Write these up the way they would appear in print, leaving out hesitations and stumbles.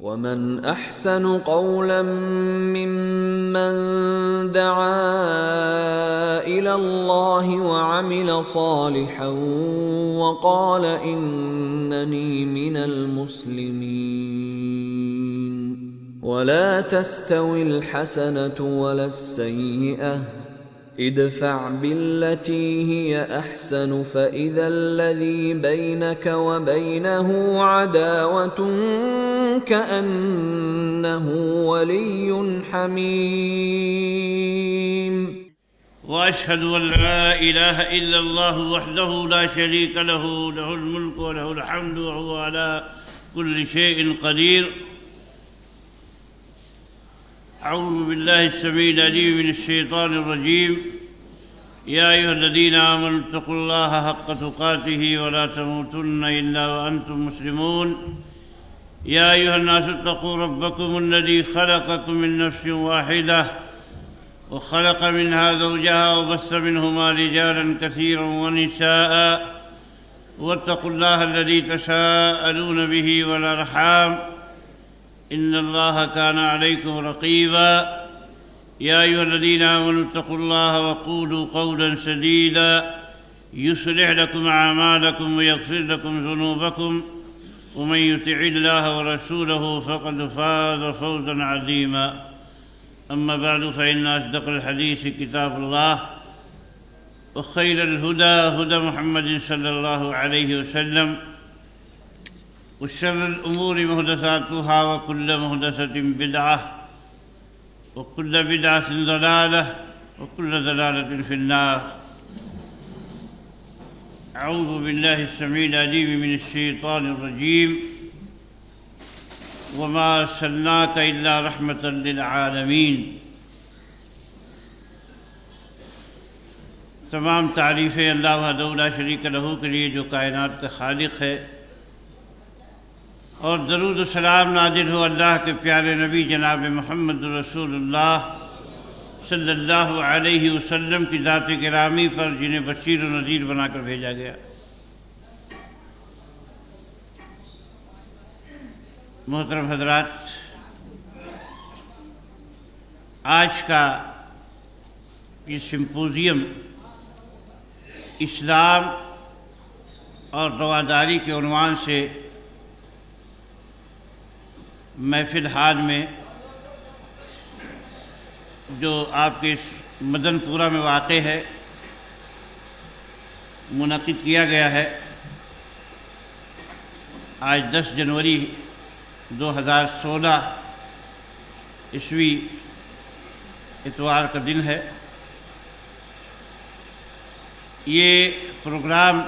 ومن احسن قولا ممن دعا الى الله وعمل صالحا وقال انني من المسلمين ولا تستوي الحسنة ولا السيئة ادفع بالتي هي احسن فاذا الذي بينك وبينه عداوة كأنه ولي حميم وأشهد أن لا إله إلا الله وحده لا شريك له له الملك وله الحمد وهو على كل شيء قدير. أعوذ بالله السميع العليم من الشيطان الرجيم. يا أيها الذين آمنوا اتقوا الله حق تقاته ولا تموتن إلا وأنتم مسلمون. يا أيها الناس اتقوا ربكم الذي خلقكم من نفس واحدة وخلق منها زوجها وبث منهما رجالا كثيرا ونساء واتقوا الله الذي تساءلون به والأرحام إن الله كان عليكم رقيبا. يا أيها الذين آمنوا اتقوا الله وقولوا قولا سديدا يصلح لكم أعمالكم ويغفر لكم ذنوبكم ومن يطع الله ورسوله فقد فاز فوزا عظيما. أما بعد فإن أصدق الحديث كتاب الله وخير الهدى هدى محمد صلى الله عليه وسلم وشر الأمور محدثاتها وكل محدثة بدعة وكل بدعة ضلالة وكل ضلالة في النار. أعوذ بالله السميع العليم من الشيطان الرجيم. وما أرسلناك إلا رحمة للعالمين. تمام تعریفیں اللہ وحدہ لا شریک لہ کے لیے جو کائنات کا خالق ہے، اور درود و سلام نازل ہو اللہ کے پیارے نبی جناب محمد رسول اللہ صلی اللہ علیہ وسلم کی ذات گرامی پر، جنہیں بشیر و نذیر بنا کر بھیجا گیا۔ محترم حضرات، آج کا یہ سمپوزیم اسلام اور رواداری کے عنوان سے محفل ہال میں، جو آپ کے مدن پورہ میں واقع ہے، منعقد کیا گیا ہے۔ آج 10 جنوری 2016 عیسوی اتوار کا دن ہے۔ یہ پروگرام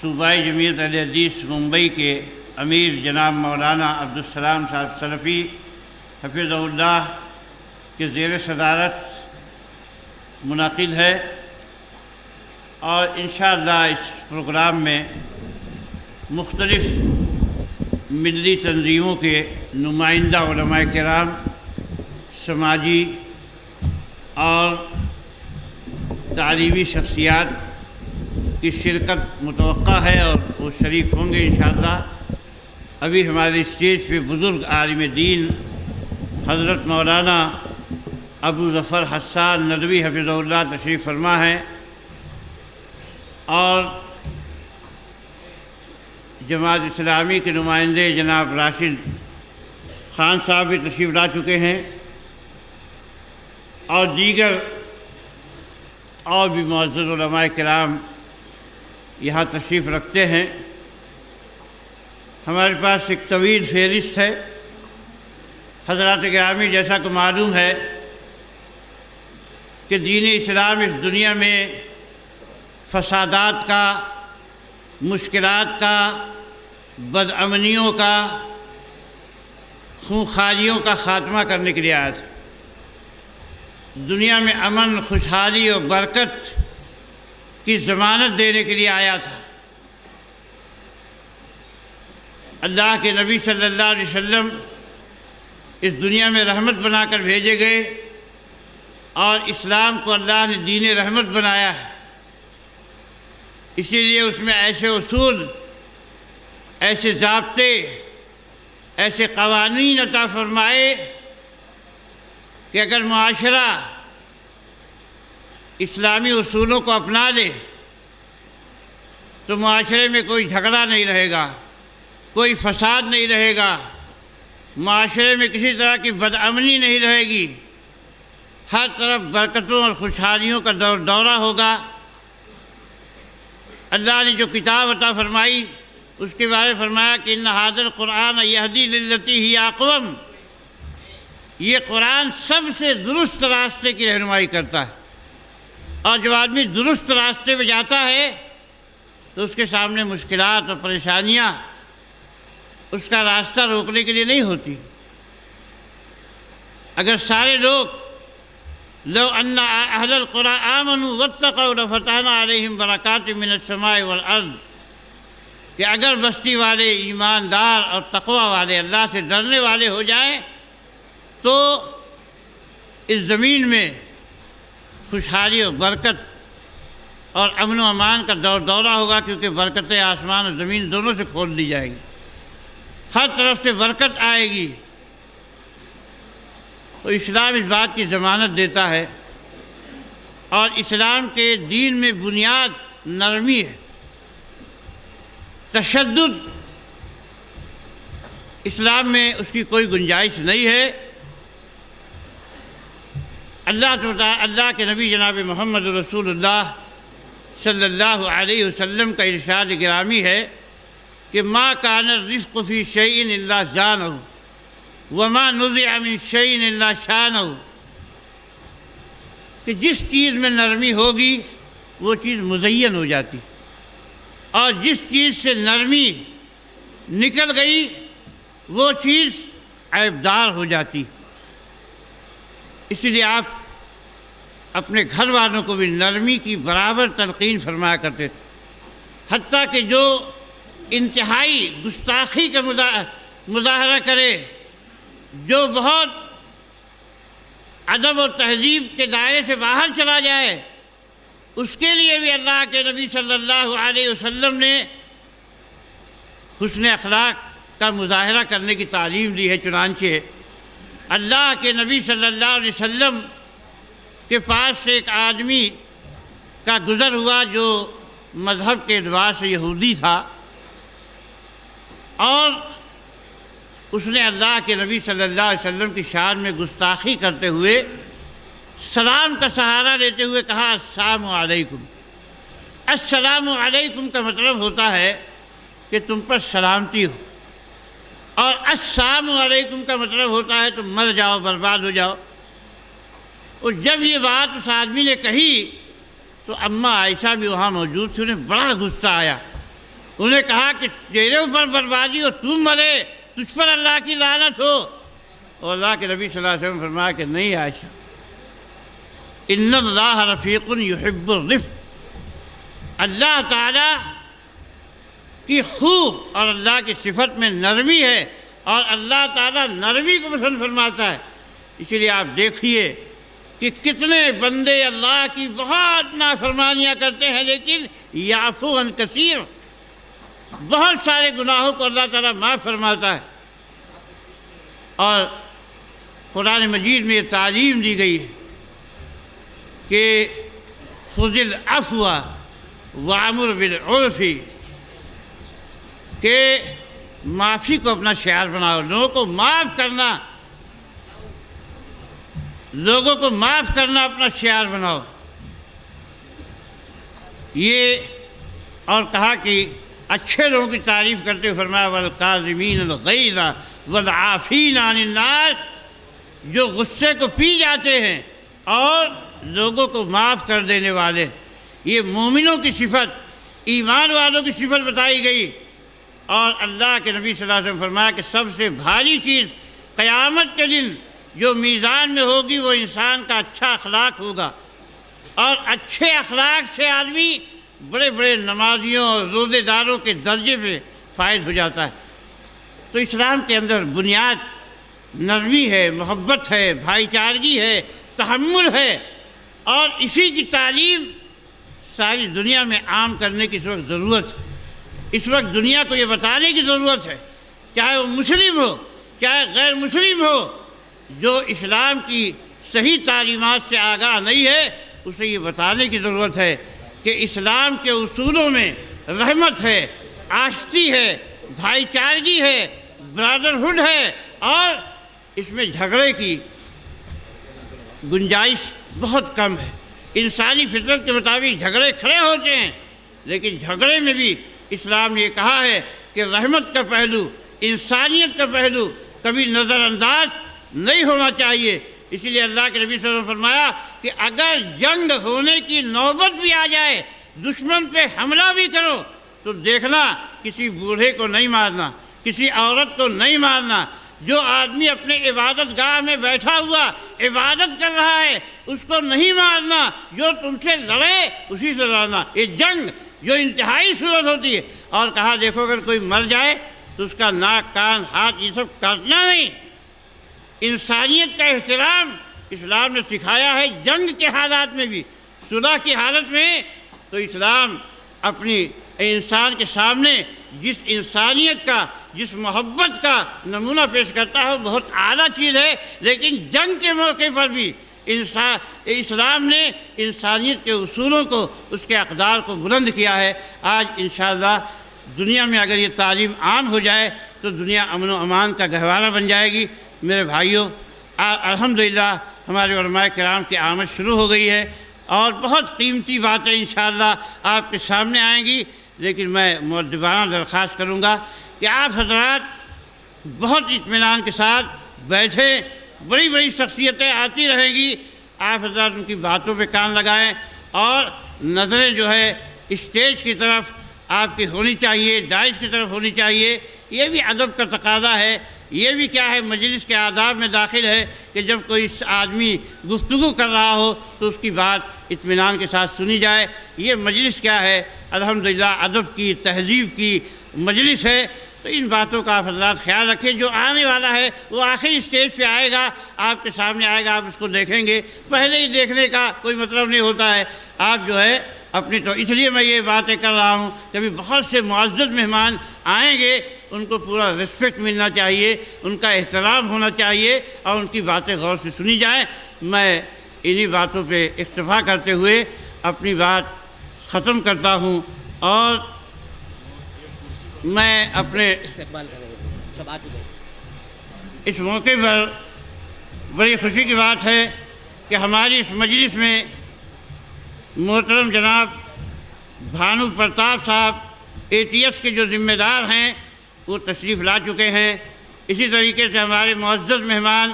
صوبائی جمعیت اہل حدیث ممبئی کے امیر جناب مولانا عبدالسلام صاحب سلفی حفظہ اللہ کے زیر صدارت منعقد ہے، اور انشاءاللہ اس پروگرام میں مختلف ملی تنظیموں کے نمائندہ علماء کرام، سماجی اور تعلیمی شخصیات کی شرکت متوقع ہے، اور وہ شریک ہوں گے انشاءاللہ۔ ابھی ہمارے اسٹیج پہ بزرگ عالم دین حضرت مولانا ابو ظفر حسان ندوی حفظہ اللہ تشریف فرما ہے، اور جماعت اسلامی کے نمائندے جناب راشد خان صاحب بھی تشریف لا چکے ہیں، اور دیگر اور بھی معزز علماء کرام یہاں تشریف رکھتے ہیں۔ ہمارے پاس ایک طویل فہرست ہے۔ حضرات گرامی، جیسا کہ معلوم ہے کہ دین اسلام اس دنیا میں فسادات کا، مشکلات کا، بدامنیوں کا، خونخواریوں کا خاتمہ کرنے کے لیے آیا تھا۔ دنیا میں امن، خوشحالی اور برکت کی ضمانت دینے کے لیے آیا تھا۔ اللہ کے نبی صلی اللہ علیہ وسلم اس دنیا میں رحمت بنا کر بھیجے گئے، اور اسلام کو اللہ نے دین رحمت بنایا ہے۔ اسی لیے اس میں ایسے اصول، ایسے ضابطے، ایسے قوانین عطا فرمائے کہ اگر معاشرہ اسلامی اصولوں کو اپنا لے تو معاشرے میں کوئی جھگڑا نہیں رہے گا، کوئی فساد نہیں رہے گا، معاشرے میں کسی طرح کی بدامنی نہیں رہے گی، ہر طرف برکتوں اور خوشحالیوں کا دورہ ہوگا۔ اللہ نے جو کتاب عطا فرمائی اس کے بارے میں فرمایا کہ ان ھذا القرآن یہدی للتی ہی اقوم، یہ قرآن سب سے درست راستے کی رہنمائی کرتا ہے، اور جب آدمی درست راستے پہ جاتا ہے تو اس کے سامنے مشکلات اور پریشانیاں اس کا راستہ روکنے کے لیے نہیں ہوتی۔ اگر سارے لوگ لو ان اہل القرى آمنوا واتقوا لفتحنا علیہم برکات من السماء والارض، کہ اگر بستی والے ایماندار اور تقوی والے اللہ سے ڈرنے والے ہو جائیں تو اس زمین میں خوشحالی اور برکت اور امن و امان کا دورہ ہوگا، کیونکہ برکتیں آسمان اور زمین دونوں سے کھول دی جائیں گی، ہر طرف سے برکت آئے گی۔ تو اسلام اس بات کی ضمانت دیتا ہے، اور اسلام کے دین میں بنیاد نرمی ہے، تشدد اسلام میں اس کی کوئی گنجائش نہیں ہے۔ اللہ کے نبی جناب محمد رسول اللہ صلی اللہ علیہ وسلم کا ارشاد گرامی ہے کہ ما کان الرزق فی شیء الا زانہ وما نزع من شیء الا شانہ، کہ جس چیز میں نرمی ہوگی وہ چیز مزین ہو جاتی، اور جس چیز سے نرمی نکل گئی وہ چیز عیبدار ہو جاتی۔ اس لیے آپ اپنے گھر والوں کو بھی نرمی کی برابر تلقین فرمایا کرتے تھے، حتیٰ کہ جو انتہائی گستاخی کا مظاہرہ کرے، جو بہت ادب و تہذیب کے دائرے سے باہر چلا جائے، اس کے لیے بھی اللہ کے نبی صلی اللہ علیہ وسلم نے حسن اخلاق کا مظاہرہ کرنے کی تعلیم دی ہے۔ چنانچہ اللہ کے نبی صلی اللہ علیہ وسلم کے پاس سے ایک آدمی کا گزر ہوا جو مذہب کے اعتبار سے یہودی تھا، اور اس نے اللہ کے نبی صلی اللہ علیہ وسلم کی شان میں گستاخی کرتے ہوئے سلام کا سہارا لیتے ہوئے کہا السلام علیکم۔ السلام علیکم کا مطلب ہوتا ہے کہ تم پر سلامتی ہو، اور السلام علیکم کا مطلب ہوتا ہے تم مر جاؤ، برباد ہو جاؤ۔ اور جب یہ بات اس آدمی نے کہی تو اماں عائشہ بھی وہاں موجود تھی، انہیں بڑا غصہ آیا، انہیں کہا کہ تیرے اوپر بربادی ہو، تم مرے، تجھ پر اللہ کی لعنت ہو۔ اور اللہ کے نبی صلی اللہ علیہ وسلم فرمایا کہ نہیں عائشہ، ان اللہ رفیق یحب الرفق، اللہ تعالیٰ کی خوب اور اللہ کی صفت میں نرمی ہے، اور اللہ تعالیٰ نرمی کو پسند فرماتا ہے۔ اسی لیے آپ دیکھیے کہ کتنے بندے اللہ کی بہت نافرمانیاں کرتے ہیں، لیکن یعفو عن کثیر، بہت سارے گناہوں کو اللہ تعالیٰ معاف فرماتا ہے۔ اور قرآن مجید میں یہ تعلیم دی گئی ہے کہ خذ العفو وامر بالعرف، کہ معافی کو اپنا شعار بناؤ، لوگوں کو معاف کرنا، لوگوں کو معاف کرنا اپنا شعار بناؤ۔ یہ اور کہا کہ اچھے لوگوں کی تعریف کرتے ہوئے فرمایا والکاظمین الغیظ والعافین عن الناس، جو غصے کو پی جاتے ہیں اور لوگوں کو معاف کر دینے والے۔ یہ مومنوں کی صفت، ایمان والوں کی صفت بتائی گئی۔ اور اللہ کے نبی صلی اللہ علیہ وسلم فرمایا کہ سب سے بھاری چیز قیامت کے دن جو میزان میں ہوگی وہ انسان کا اچھا اخلاق ہوگا، اور اچھے اخلاق سے آدمی بڑے بڑے نمازیوں اور روزے داروں کے درجے پہ فائز ہو جاتا ہے۔ تو اسلام کے اندر بنیاد نرمی ہے، محبت ہے، بھائی چارگی ہے، تحمل ہے، اور اسی کی تعلیم ساری دنیا میں عام کرنے کی اس وقت ضرورت ہے۔ اس وقت دنیا کو یہ بتانے کی ضرورت ہے، چاہے وہ مسلم ہو چاہے غیر مسلم ہو، جو اسلام کی صحیح تعلیمات سے آگاہ نہیں ہے اسے یہ بتانے کی ضرورت ہے کہ اسلام کے اصولوں میں رحمت ہے، آشتی ہے، بھائی چارگی ہے، برادرہڈ ہے، اور اس میں جھگڑے کی گنجائش بہت کم ہے۔ انسانی فطرت کے مطابق جھگڑے کھڑے ہوتے ہیں، لیکن جھگڑے میں بھی اسلام نے یہ کہا ہے کہ رحمت کا پہلو، انسانیت کا پہلو کبھی نظر انداز نہیں ہونا چاہیے۔ اسی لیے اللہ کے نبی صلی اللہ علیہ وسلم نے فرمایا کہ اگر جنگ ہونے کی نوبت بھی آ جائے، دشمن پہ حملہ بھی کرو، تو دیکھنا کسی بوڑھے کو نہیں مارنا، کسی عورت کو نہیں مارنا۔ جو آدمی اپنے عبادت گاہ میں بیٹھا ہوا عبادت کر رہا ہے اس کو نہیں مارنا، جو تم سے لڑے اسی سے لڑنا۔ یہ جنگ جو انتہائی صورت ہوتی ہے، اور کہا دیکھو اگر کوئی مر جائے تو اس کا ناک، کان، ہاتھ یہ سب کاٹنا نہیں۔ انسانیت کا احترام اسلام نے سکھایا ہے جنگ کے حالات میں بھی، صلح کی حالت میں۔ تو اسلام اپنی انسان کے سامنے جس انسانیت کا، جس محبت کا نمونہ پیش کرتا ہے وہ بہت اعلیٰ چیز ہے، لیکن جنگ کے موقع پر بھی اسلام نے انسانیت کے اصولوں کو، اس کے اقدار کو بلند کیا ہے۔ آج انشاءاللہ دنیا میں اگر یہ تعلیم عام ہو جائے تو دنیا امن و امان کا گہوارہ بن جائے گی۔ میرے بھائیوں، الحمدللہ ہمارے علماء کرام کی آمد شروع ہو گئی ہے، اور بہت قیمتی باتیں انشاءاللہ آپ کے سامنے آئیں گی، لیکن میں مؤدبانہ درخواست کروں گا کہ آپ حضرات بہت اطمینان کے ساتھ بیٹھیں۔ بڑی بڑی شخصیتیں آتی رہیں گی، آپ حضرات ان کی باتوں پہ کان لگائیں، اور نظریں جو ہے اسٹیج کی طرف آپ کی ہونی چاہیے، داعش کی طرف ہونی چاہیے۔ یہ بھی ادب کا تقاضا ہے، یہ بھی کیا ہے مجلس کے آداب میں داخل ہے کہ جب کوئی آدمی گفتگو کر رہا ہو تو اس کی بات اطمینان کے ساتھ سنی جائے۔ یہ مجلس کیا ہے، الحمدللہ ادب کی، تہذیب کی مجلس ہے۔ تو ان باتوں کا آپ حضرات خیال رکھیں۔ جو آنے والا ہے وہ آخری اسٹیج پہ آئے گا، آپ کے سامنے آئے گا، آپ اس کو دیکھیں گے۔ پہلے ہی دیکھنے کا کوئی مطلب نہیں ہوتا ہے۔ آپ جو ہے اپنی، تو اس لیے میں یہ باتیں کر رہا ہوں کہ ابھی بہت سے معزز مہمان آئیں گے، ان کو پورا ریسپیکٹ ملنا چاہیے، ان کا احترام ہونا چاہیے، اور ان کی باتیں غور سے سنی جائیں۔ میں انہی باتوں پہ اکتفا کرتے ہوئے اپنی بات ختم کرتا ہوں، اور میں اپنے اس موقع پر بڑی خوشی کی بات ہے کہ ہماری اس مجلس میں محترم جناب بھانو پرتاپ صاحب ATS کے جو ذمہ دار ہیں وہ تشریف لا چکے ہیں۔ اسی طریقے سے ہمارے معزز مہمان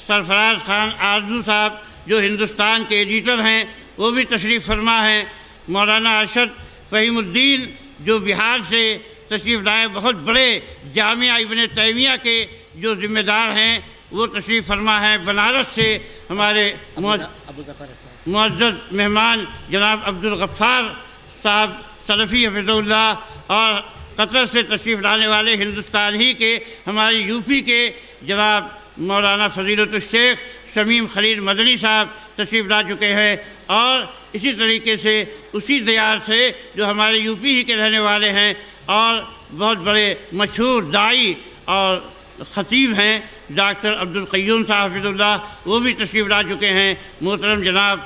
سرفراز خان آرزو صاحب جو ہندوستان کے ایڈیٹر ہیں وہ بھی تشریف فرما ہیں۔ مولانا ارشد فہیم الدین جو بہار سے تشریف لائے، بہت بڑے جامعہ ابن تیمیہ کے جو ذمہ دار ہیں وہ تشریف فرما ہیں۔ بنارس سے ہمارے معزز مہمان جناب عبدالغفار صاحب سلفی حفظ اللہ، اور قطر سے تشریف لانے والے ہندوستان ہی کے ہماری UP کے جناب مولانا فضیلت الشیخ شمیم خلیل مدنی صاحب تشریف لا چکے ہیں، اور اسی طریقے سے اسی دیار سے جو ہمارے UP ہی کے رہنے والے ہیں اور بہت بڑے مشہور داعی اور خطیب ہیں ڈاکٹر عبدالقیوم صاحب حفظ اللہ، وہ بھی تشریف لا چکے ہیں۔ محترم جناب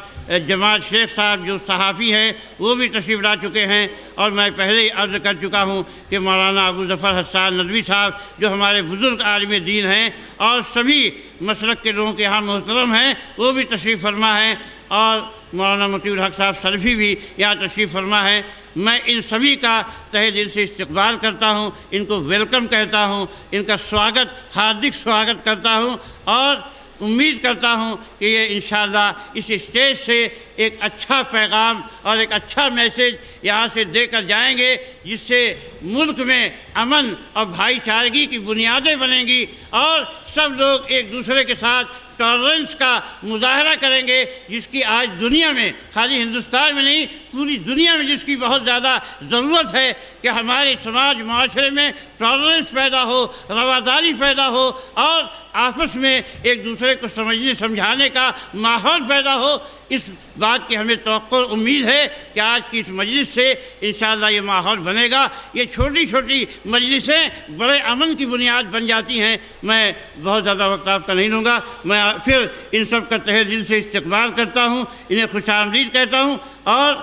جمال شیخ صاحب جو صحافی ہیں وہ بھی تشریف لا چکے ہیں، اور میں پہلے ہی عرض کر چکا ہوں کہ مولانا ابو ظفر حسان ندوی صاحب جو ہمارے بزرگ عالم دین ہیں اور سبھی مسلک کے لوگوں کے یہاں محترم ہیں وہ بھی تشریف فرما ہیں، اور مولانا مطیع الحق صاحب سلفی بھی یہاں تشریف فرما ہیں۔ میں ان سبھی کا تہہ دل سے استقبال کرتا ہوں، ان کو ویلکم کہتا ہوں، ان کا سواگت، ہاردک سواگت کرتا ہوں، اور امید کرتا ہوں کہ یہ انشاءاللہ اس اسٹیج سے ایک اچھا پیغام اور ایک اچھا میسیج یہاں سے دے کر جائیں گے، جس سے ملک میں امن اور بھائی چارگی کی بنیادیں بنیں گی، اور سب لوگ ایک دوسرے کے ساتھ ٹالرنس کا مظاہرہ کریں گے، جس کی آج دنیا میں، خالی ہندوستان میں نہیں پوری دنیا میں جس کی بہت زیادہ ضرورت ہے کہ ہمارے سماج معاشرے میں ٹالرنس پیدا ہو، رواداری پیدا ہو، اور آپس میں ایک دوسرے کو سمجھنے سمجھانے کا ماحول پیدا ہو۔ اس بات بات کی ہمیں توقع امید ہے کہ آج کی اس مجلس سے انشاءاللہ یہ ماحول بنے گا۔ یہ چھوٹی چھوٹی مجلسیں بڑے امن کی بنیاد بن جاتی ہیں۔ میں بہت زیادہ وقت آپ کا نہیں لوں گا، میں پھر ان سب کا تہہ دل سے استقبال کرتا ہوں، انہیں خوش آمدید کہتا ہوں، اور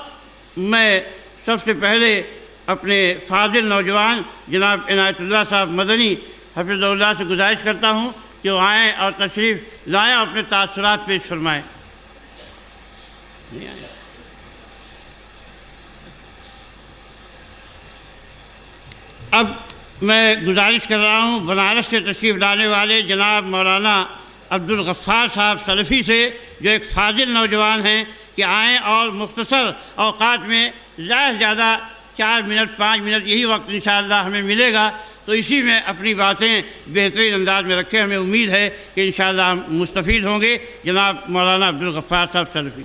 میں سب سے پہلے اپنے فاضل نوجوان جناب عنایت اللہ صاحب مدنی حفظ اللہ سے گزارش کرتا ہوں کہ وہ آئیں اور تشریف لائیں اور اپنے تاثرات پیش فرمائیں۔ اب میں گزارش کر رہا ہوں بنارس سے تشریف لانے والے جناب مولانا عبدالغفار صاحب سلفی سے، جو ایک فاضل نوجوان ہیں، کہ آئیں اور مختصر اوقات میں زیادہ سے زیادہ 4 منٹ 5 منٹ یہی وقت انشاءاللہ ہمیں ملے گا، تو اسی میں اپنی باتیں بہترین انداز میں رکھیں۔ ہمیں امید ہے کہ انشاءاللہ ہم مستفید ہوں گے۔ جناب مولانا عبدالغفار صاحب سلفی۔